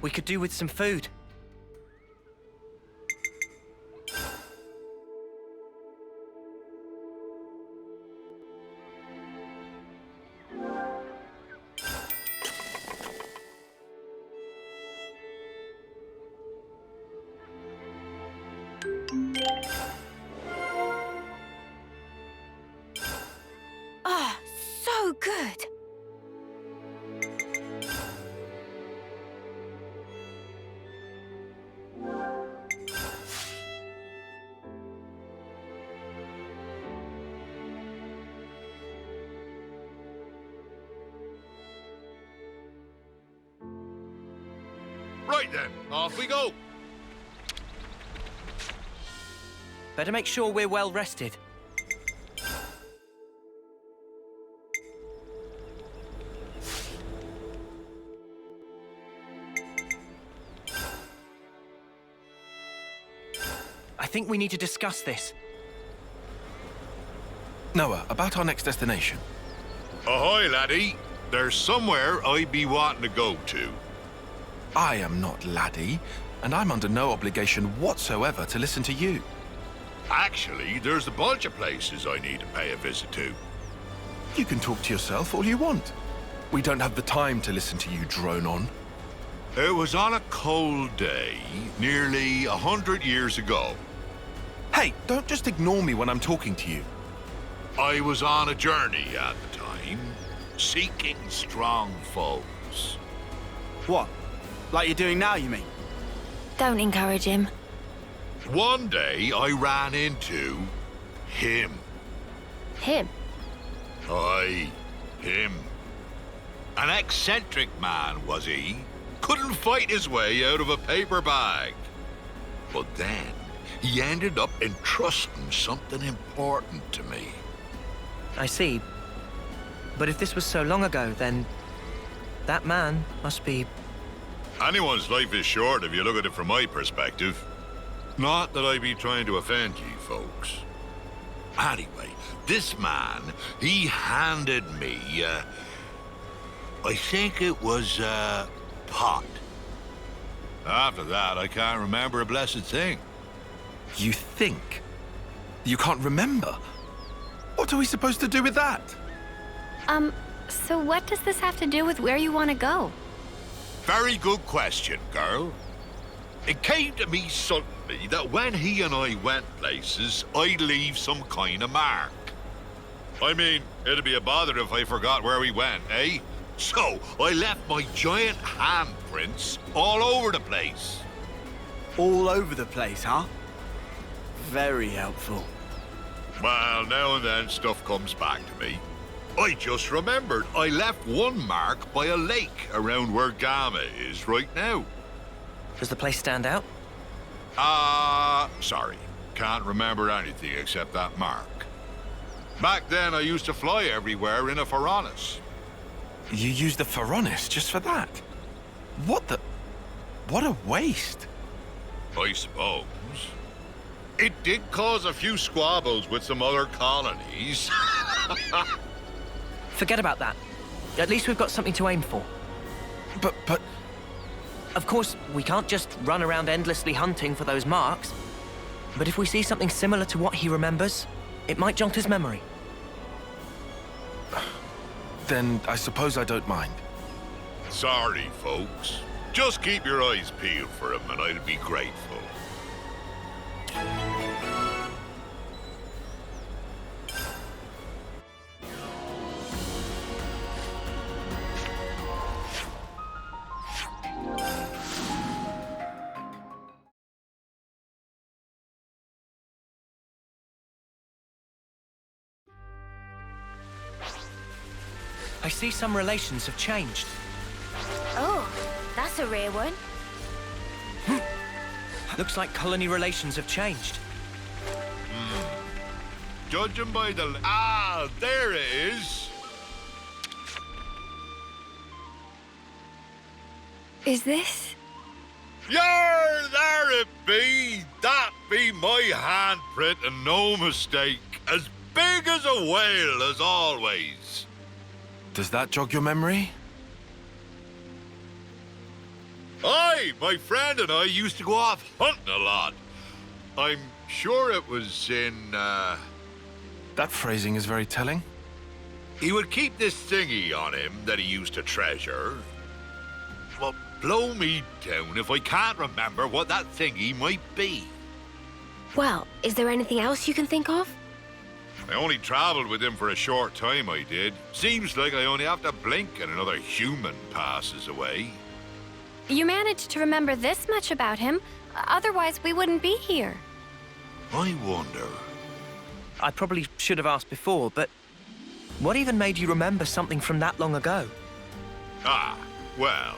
We could do with some food. Ah, so good. Right then, off we go. Better make sure we're well rested. I think we need to discuss this. Noah, about our next destination. Ahoy, laddie. There's somewhere I'd be wanting to go to. I am not laddie, and I'm under no obligation whatsoever to listen to you. Actually, there's a bunch of places I need to pay a visit to. You can talk to yourself all you want. We don't have the time to listen to you drone on. It was on a cold day, nearly 100 years ago. Hey, don't just ignore me when I'm talking to you. I was on a journey at the time, seeking strong foes. What? Like you're doing now, you mean? Don't encourage him. One day, I ran into him. Him? Aye, him. An eccentric man, was he? Couldn't fight his way out of a paper bag. But then, he ended up entrusting something important to me. I see. But if this was so long ago, then that man must be... Anyone's life is short if you look at it from my perspective. Not that I be trying to offend you folks. Anyway, this man, he handed me, I think it was a pot. After that, I can't remember a blessed thing. You think? You can't remember? What are we supposed to do with that? So what does this have to do with where you want to go? Very good question, girl. It came to me suddenly that when he and I went places, I'd leave some kind of mark. I mean, it'd be a bother if I forgot where we went, eh? So, I left my giant handprints all over the place. All over the place, huh? Very helpful. Well, now and then stuff comes back to me. I just remembered I left one mark by a lake around where Gamma is right now. Does the place stand out? Sorry. Can't remember anything except that mark. Back then, I used to fly everywhere in a Pharaonis. You used the Pharaonis just for that? What the... What a waste. I suppose. It did cause a few squabbles with some other colonies. Forget about that. At least we've got something to aim for. But... Of course, we can't just run around endlessly hunting for those marks. But if we see something similar to what he remembers, it might jog his memory. Then I suppose I don't mind. Sorry, folks. Just keep your eyes peeled for him and I'll be grateful. I see some relations have changed. Oh, that's a rare one. Looks like colony relations have changed. Judging by the... Ah, there it is. Is this? Yar, there it be. That be my handprint and no mistake. As big as a whale as always. Does that jog your memory? Aye, Aye, my friend and I used to go off hunting a lot. I'm sure it was in, That phrasing is very telling. He would keep this thingy on him that he used to treasure. Well, blow me down if I can't remember what that thingy might be. Well, is there anything else you can think of? I only traveled with him for a short time, I did. Seems like I only have to blink and another human passes away. You managed to remember this much about him, otherwise we wouldn't be here. I wonder. I probably should have asked before, but what even made you remember something from that long ago? Ah, well,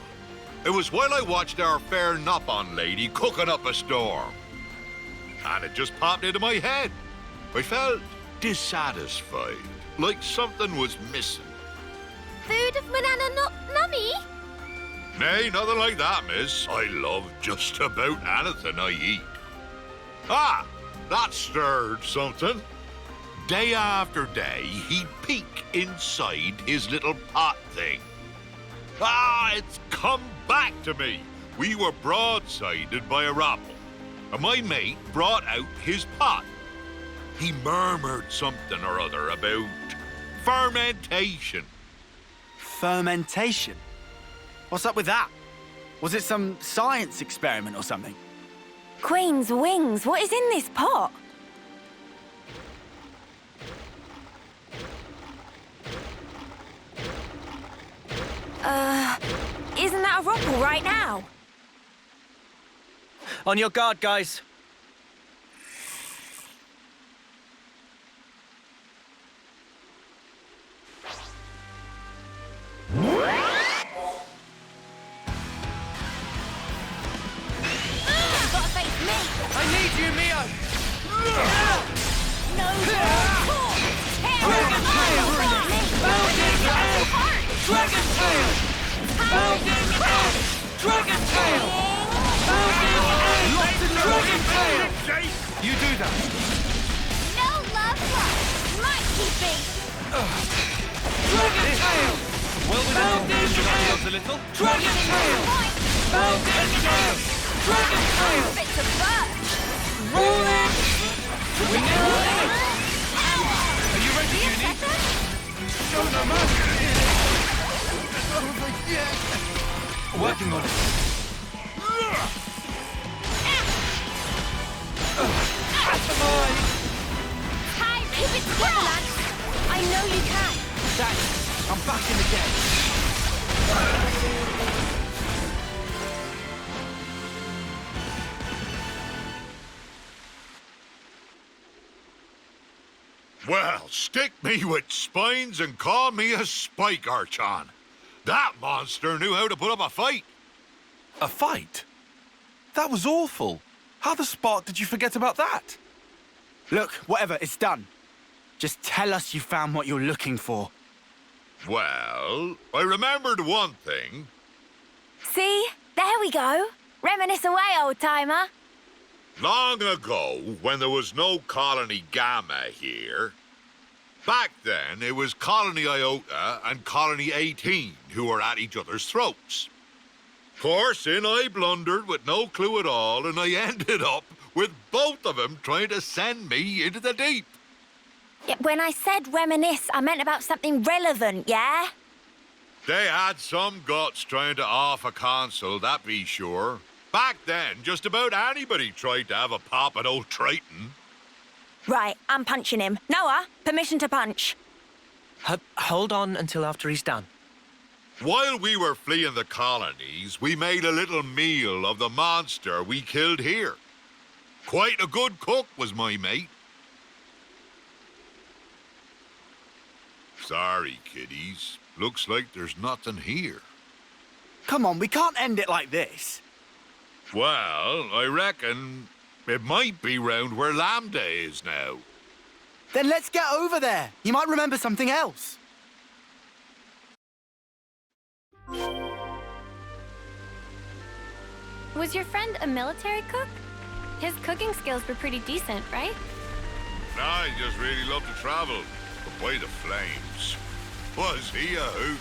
it was while I watched our fair Nop-on lady cooking up a storm. And it just popped into my head. I felt dissatisfied, like something was missing. Food of Manana Nummy? Nay, nothing like that, miss. I love just about anything I eat. Ah, that stirred something. Day after day, he'd peek inside his little pot thing. Ah, it's come back to me. We were broadsided by a rabble, and my mate brought out his pot. He murmured something or other about fermentation. Fermentation? What's up with that? Was it some science experiment or something? Queen's wings, what is in this pot? Isn't that a rockel right now? On your guard, guys. Gotta face me! I need you, Mio! No! Dragon tail! Bounding edge! Dragon tail! Bounding edge! Dragon tail! Bounding edge! Dragon tail! You do that. No love lost! Might keep beat! Dragon tail! Well, we Bounding edge! a little. Dragon tail! Bounding edge! Dragon tail! Bits of bird! Rolling! We're nearly. Are you ready, Junie? Show no mercy. Working on it. Time, keep it together, lads! I know you can! Thanks. I'm back in the game. Well, stick me with spines and call me a spike archon. That monster knew how to put up a fight. A fight? That was awful. How the spark did you forget about that? Look, whatever, it's done. Just tell us you found what you're looking for. Well, I remembered one thing. See? There we go. Reminisce away, old-timer. Long ago, when there was no Colony Gamma here, back then it was Colony Iota and Colony 18 who were at each other's throats. Of course, in I blundered with no clue at all, and I ended up with both of them trying to send me into the deep. Yeah, when I said reminisce, I meant about something relevant, yeah? They had some guts trying to off a console, that be sure. Back then, just about anybody tried to have a pop at old Triton. Right, I'm punching him. Noah, permission to punch. Hold on until after he's done. While we were fleeing the colonies, we made a little meal of the monster we killed here. Quite a good cook was my mate. Sorry, kiddies. Looks like there's nothing here. Come on, we can't end it like this. Well, I reckon it might be round where Lambda is now. Then let's get over there. You might remember something else. Was your friend a military cook? His cooking skills were pretty decent, right? I just really love to travel. But by the flames, was he a hoot?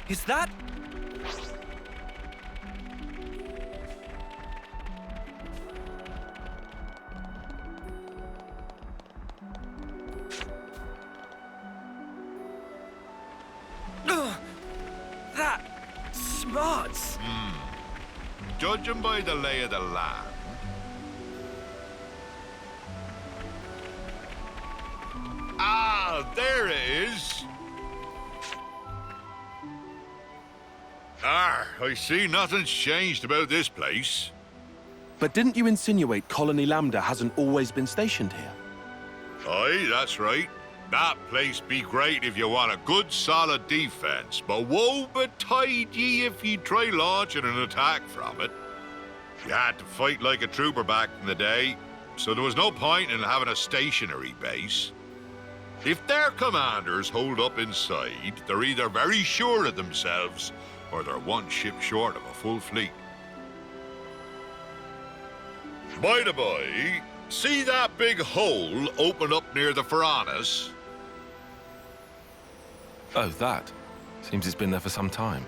Is that... Ugh, that smarts. Judging by the lay of the land, there it is. I see nothing's changed about this place. But didn't you insinuate Colony Lambda hasn't always been stationed here? Aye, that's right. That place be great if you want a good solid defense, but woe betide ye if ye try launching an attack from it. You had to fight like a trooper back in the day, so there was no point in having a stationary base. If their commanders hold up inside, they're either very sure of themselves, or they're one ship short of a full fleet. By the by, see that big hole open up near the Faranis? Oh, that. Seems it's been there for some time.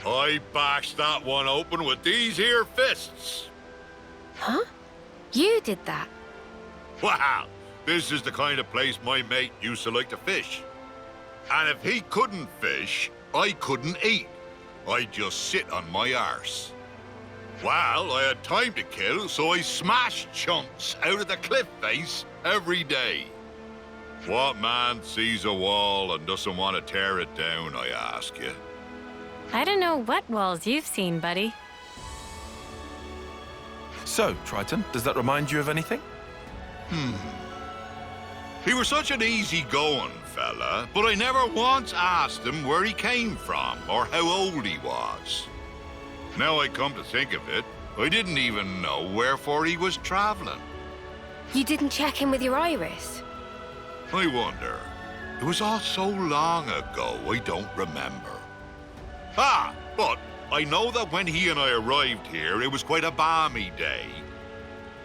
I bashed that one open with these here fists. Huh? You did that? Wow, this is the kind of place my mate used to like to fish. And if he couldn't fish, I couldn't eat. I'd just sit on my arse. Well, I had time to kill, so I smashed chunks out of the cliff face every day. What man sees a wall and doesn't want to tear it down, I ask you? I don't know what walls you've seen, buddy. So, Triton, does that remind you of anything? He was such an easy-going fella, but I never once asked him where he came from or how old he was. Now I come to think of it, I didn't even know wherefore he was traveling. You didn't check in with your iris? I wonder. It was all so long ago, I don't remember. But I know that when he and I arrived here, it was quite a balmy day.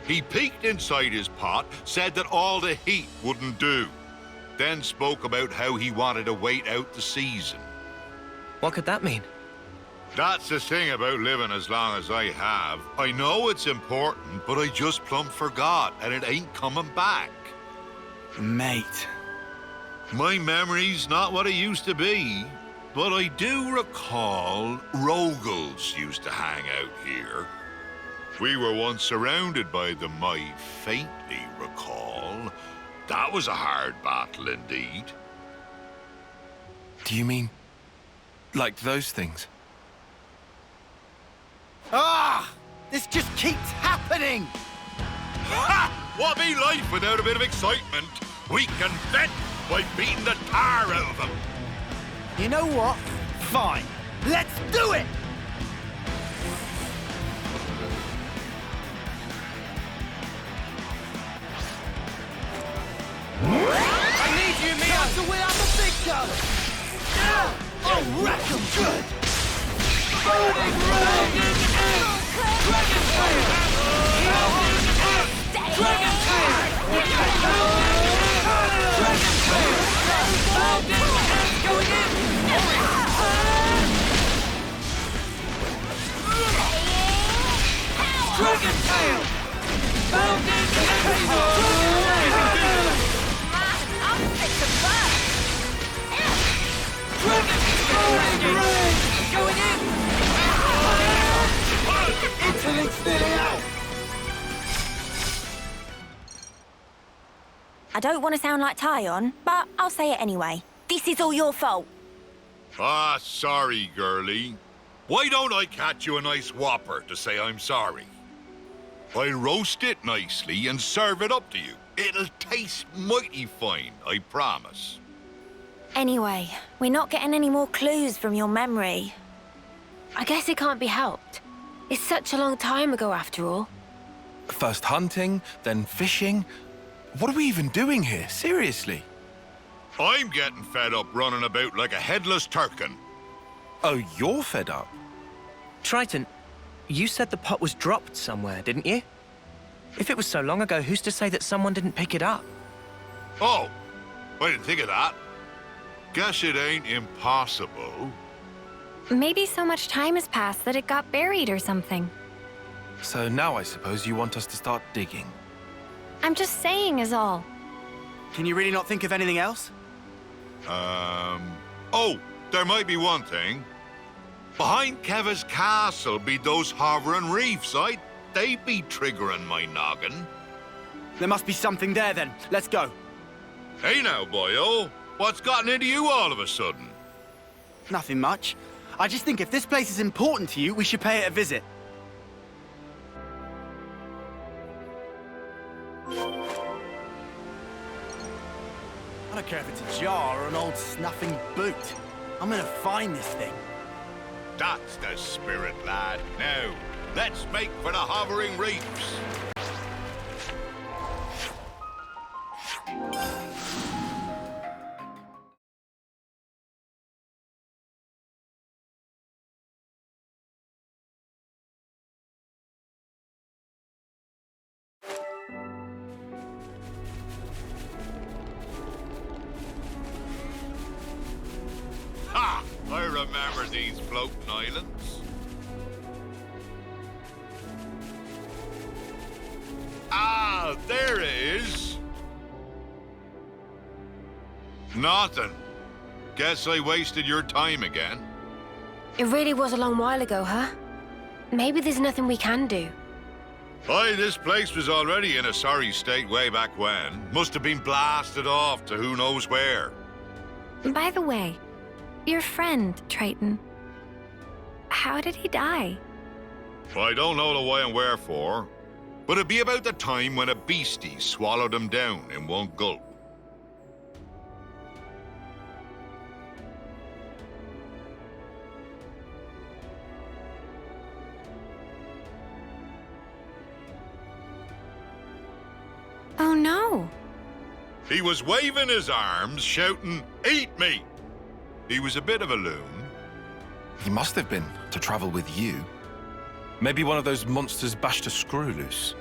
He peeked inside his pot, said that all the heat wouldn't do, then spoke about how he wanted to wait out the season. What could that mean? That's the thing about living as long as I have. I know it's important, but I just plumb forgot, and it ain't coming back. Mate. My memory's not what it used to be, but I do recall Rogals used to hang out here. We were once surrounded by them, I faintly recall. That was a hard battle indeed. Do you mean... like those things? This just keeps happening! Ha! What be life without a bit of excitement? We can vent by beating the tar out of them. You know what? Fine. Let's do it! I need you, Mia, to win out the big gun! I'll wreck 'em good! Burning Dragon Dragon Tail! Dragon Tail! Dragon Tail! Going in! Dragon Tail! Bounding Going in! Interlink's nearly out! I don't want to sound like Tyon, but I'll say it anyway. This is all your fault. Sorry, girlie. Why don't I catch you a nice whopper to say I'm sorry? I'll roast it nicely and serve it up to you. It'll taste mighty fine, I promise. Anyway, we're not getting any more clues from your memory. I guess it can't be helped. It's such a long time ago, after all. First hunting, then fishing. What are we even doing here? Seriously? I'm getting fed up running about like a headless turkin. Oh, you're fed up? Triton, you said the pot was dropped somewhere, didn't you? If it was so long ago, who's to say that someone didn't pick it up? Oh, I didn't think of that. Guess it ain't impossible. Maybe so much time has passed that it got buried or something. So now I suppose you want us to start digging. I'm just saying is all. Can you really not think of anything else? Oh, there might be one thing. Behind Keva's castle be those hovering reefs. They'd be triggering my noggin. There must be something there then. Let's go. Hey now, boyo. What's gotten into you all of a sudden? Nothing much. I just think if this place is important to you, we should pay it a visit. I don't care if it's a jar or an old snuffing boot. I'm gonna find this thing. That's the spirit, lad. Now, let's make for the hovering reefs. Ha! I remember these floating islands. Ah, there it is. Nothing. Guess I wasted your time again. It really was a long while ago, huh? Maybe there's nothing we can do. Aye, this place was already in a sorry state way back when. Must have been blasted off to who knows where. By the way, your friend, Triton, how did he die? I don't know the why and wherefore, but it'd be about the time when a beastie swallowed him down in one gulp. Oh no! He was waving his arms, shouting, "Eat me!" He was a bit of a loon. He must have been, to travel with you. Maybe one of those monsters bashed a screw loose.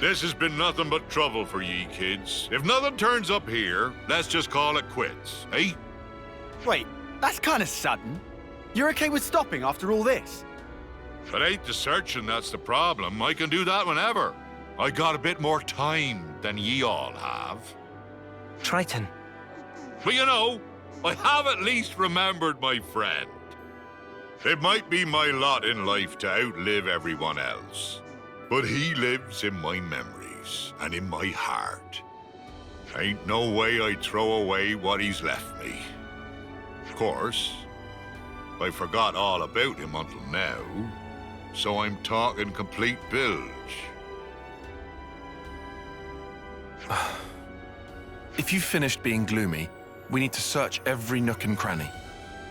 This has been nothing but trouble for ye kids. If nothing turns up here, let's just call it quits, eh? Wait, that's kind of sudden. You're okay with stopping after all this? It ain't the searching that's the problem. I can do that whenever. I got a bit more time than ye all have. Triton, But you know, I have at least remembered my friend. It might be my lot in life to outlive everyone else, but he lives in my memories and in my heart. Ain't no way I'd throw away what he's left me. Of course, I forgot all about him until now, so I'm talking complete bilge. If you've finished being gloomy, we need to search every nook and cranny.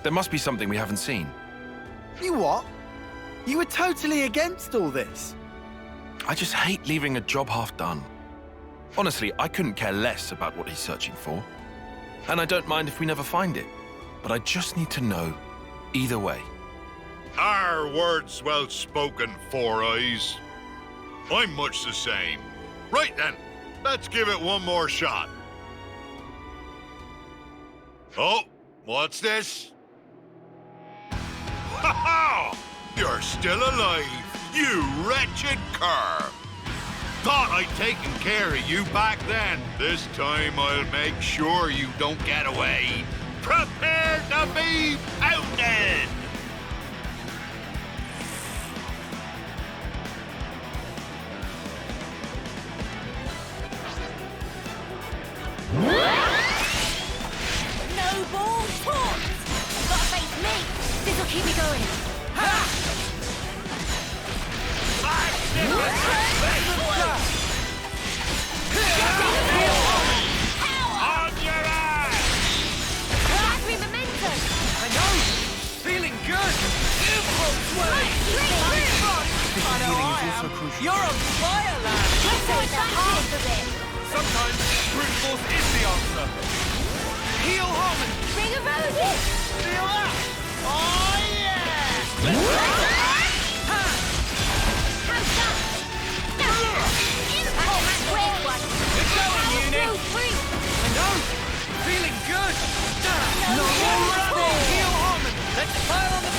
There must be something we haven't seen. You what? You were totally against all this. I just hate leaving a job half done. Honestly, I couldn't care less about what he's searching for. And I don't mind if we never find it. But I just need to know either way. Our words well spoken, Four Eyes. I'm much the same. Right then, let's give it one more shot. Oh, what's this? Ha ha! You're still alive, you wretched cur! Thought I'd taken care of you back then. This time I'll make sure you don't get away. Prepare to be pounded! No ball talk! You gotta face me! This'll keep me going. Ha! On your ass! Gas me momentum! I know! Feeling good! Impulse way! I know I am. You're on fire, lad! Let's go the half of it! Sometimes brute force is the answer. Heal harmony! Ring of roses! Feel that! Oh yeah! Impulse quick one! We're going, unit! I know! Feeling good! No more running! Heal harmony! Let's fire on the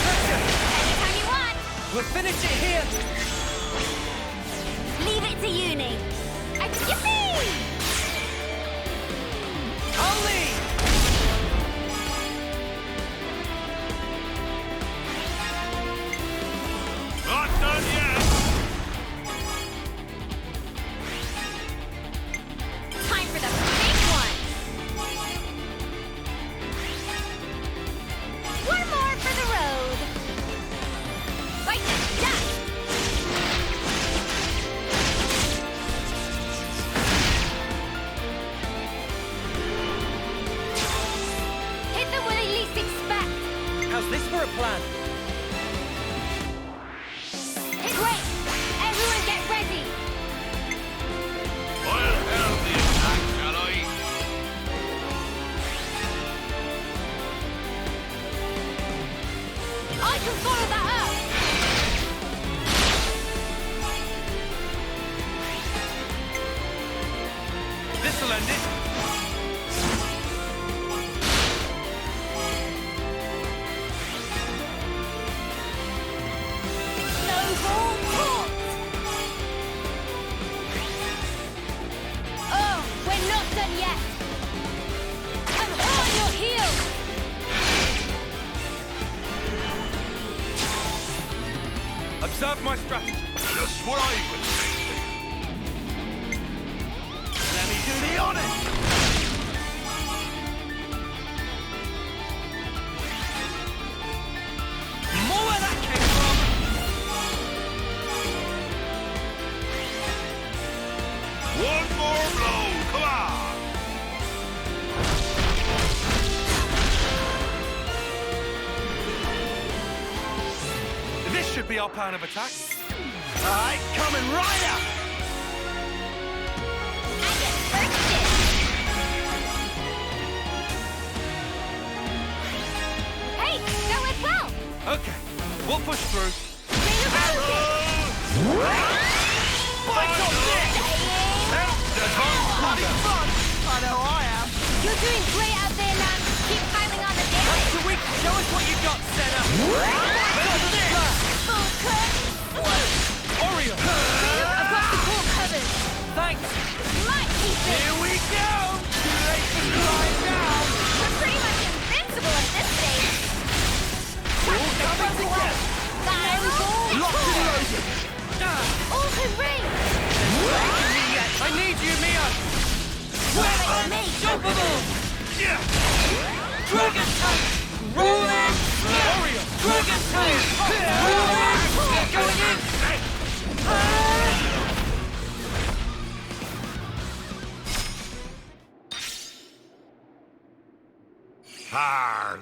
We'll finish it here! Leave it to uni. Yippee! I'll lead! Not done yet! Time for the big one. One more for the road. Right, yeah. Hit them where they least expect. How's this for a plan? Great! Everyone get ready! I'll help the attack, shall I? I can follow that up! This'll end it. Snowball caught! Oh, we're not done yet! I'm on your heels! Observe my strategy. Just what I was thinking. Let me do the honors! More where that came from! One more blow, come on! This should be our plan of attack. Alright, coming right up! I get bursted! Hey, that went well! Okay, we'll push through. Bite on this! Bloody fun! I know I am. You're doing great out there, Lamb. Keep piling on the damage. So we show us what you got, Senna. Full cut. Oreo. I've got the core covered. Thanks. Might keep it. Here we go. Too late to cry now. We're pretty much invincible at this stage. All coming together. Locked and loaded. All can ring. I need you, Mia. Unstoppable. Yeah! Dragon tank. Rolling. Oreo. Dragon tank. Rolling. Going in.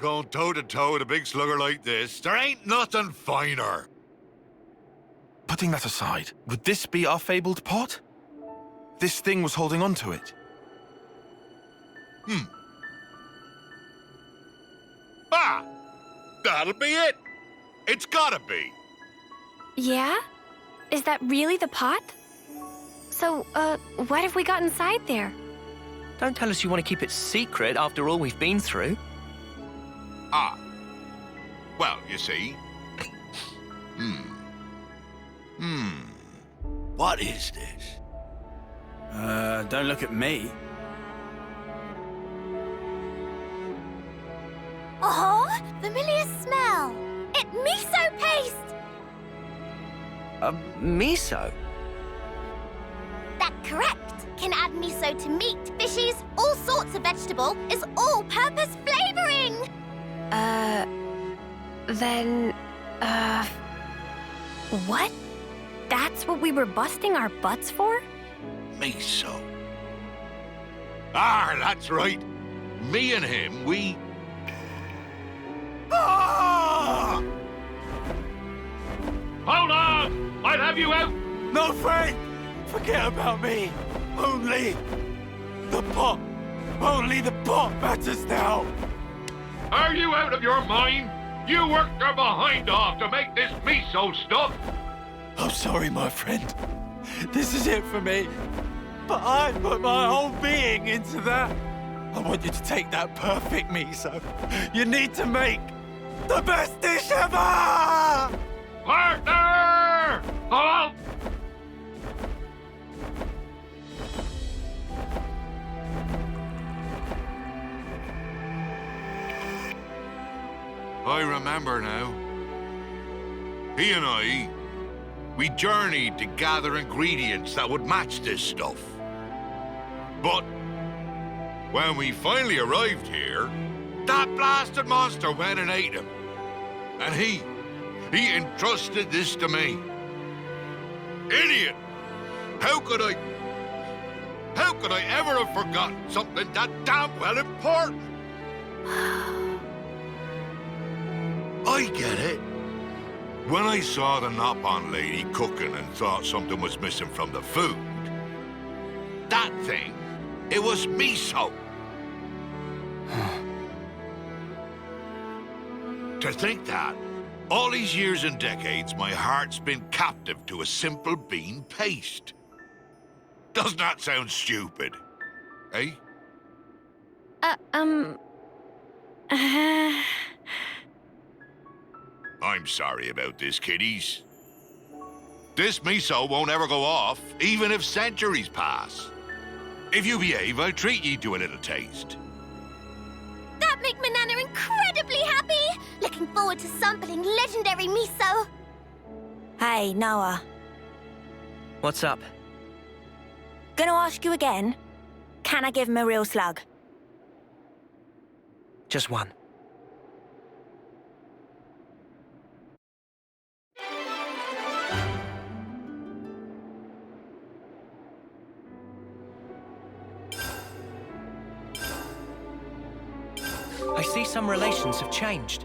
Going toe-to-toe with a big slugger like this, there ain't nothing finer. Putting that aside, would this be our fabled pot? This thing was holding on to it. Ah! That'll be it! It's gotta be! Yeah? Is that really the pot? So, what have we got inside there? Don't tell us you want to keep it secret after all we've been through. Ah. Well, you see. What is this? Don't look at me. Oh, familiar smell. It's miso paste. Miso? That's correct. Can add miso to meat, fishes, all sorts of vegetable. It's all-purpose flavoring. Then, what? That's what we were busting our butts for? Miso. Ah, that's right. Me and him, we... Ah! Hold on! I'll have you out! No, Frank! Forget about me. Only the pot. Only the pot matters now. Are you out of your mind? You worked your behind off to make this miso stuff. I'm sorry, my friend. This is it for me. But I put my whole being into that. I want you to take that perfect miso. You need to make the best dish ever! Partner! Hello? I remember now. He and I, we journeyed to gather ingredients that would match this stuff. But when we finally arrived here, that blasted monster went and ate him. And he entrusted this to me. Idiot! How could I ever have forgotten something that damn well important? I get it. When I saw the Nopon lady cooking and thought something was missing from the food, that thing, it was miso. To think that, all these years and decades, my heart's been captive to a simple bean paste. Doesn't that sound stupid? Eh? I'm sorry about this, kiddies. This miso won't ever go off, even if centuries pass. If you behave, I'll treat ye to a little taste. That make my Nana incredibly happy! Looking forward to sampling legendary miso. Hey, Noah. What's up? Gonna ask you again. Can I give him a real slug? Just one. I see some relations have changed.